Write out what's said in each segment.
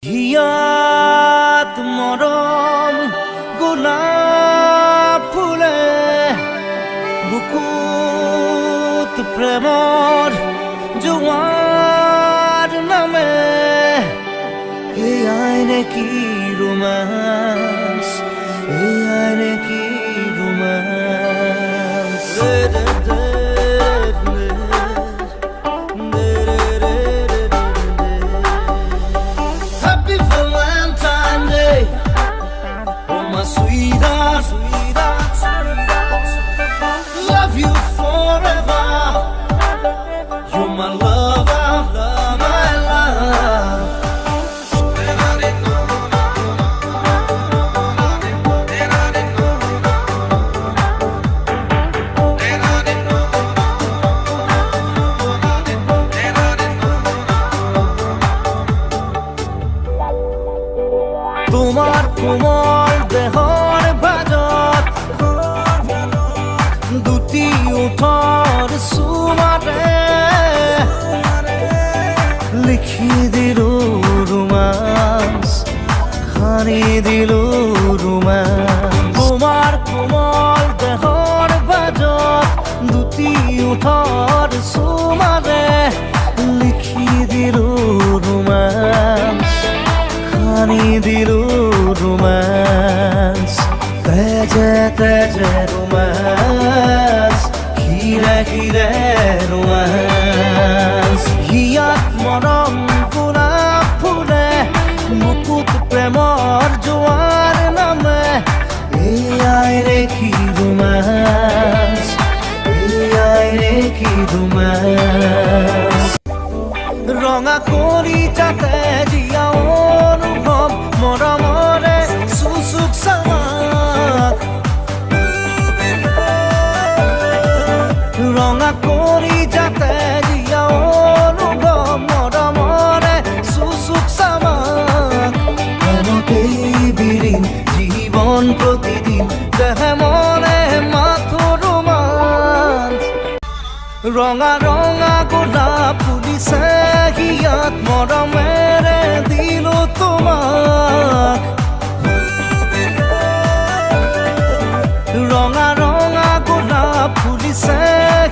হিয়াত মৰম গোলাপ ফুলে বুকুত প্ৰেমৰ জোৱাৰ নামে এয়াই নেকি ৰোমাঞ্চ এয়াই নেকি ৰোমাঞ্চ Happy Valentine's Day, oh my sweetheart, sweetheart, love you forever. You're my lover, my love. তোমার কোমল দেহৰ ভাজত দুটি ওঠৰ চুমাৰে লিখি দিলো ৰোমাঞ্চ খানি দিলো ৰোমাঞ্চ তোমার কোমল দেহৰ ভাজত দুটি ওঠৰ চুমাৰে লিখি দিলো ৰোমাঞ্চ খানি দিলো romance তেজে romance হিরে হিরে romance হিয়াত মৰম গোলাপ ফুলে বুকুত প্ৰেমৰ জোৱাৰ নামে এয়াই নেকি romance এয়াই নেকি romance ৰঙা কৰি যাতে জীয়াও অনুভৱ মৰমৰে চুচুক চামাক ৰঙা কৰি যাতে জীয়াও অনুভৱ মৰমৰে চুচুক চামাক এনেকেই বিৰিণ জীৱন প্ৰতিদিন দেহে মনে মাথো ৰোমাঞ্চ ৰঙা ৰঙা গোলাপ ফুলিছে হিয়াত মৰমেৰে দিলো তোমাক ৰঙা ৰঙা গোলাপ ফুলিছে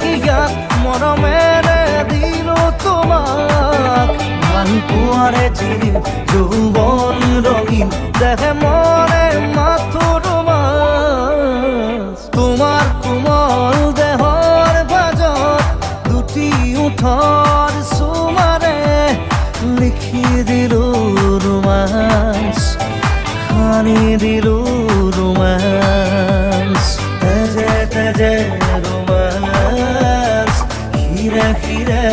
হিয়াত মৰমেৰে দিলো তোমাক ভাল পোৱাৰে জিৰিম যৌৱন ৰঙীন দেহে মনে মাথো ৰোমাঞ্চ তোমাৰ কোমল দেহৰ ভাজত দুটি ওঠৰ চুমাৰে লিখি দিলো ৰোমাঞ্চ খানি দিলো ৰোমাঞ্চ তেজে তেজে ৰোমাঞ্চ হিৰে হিৰে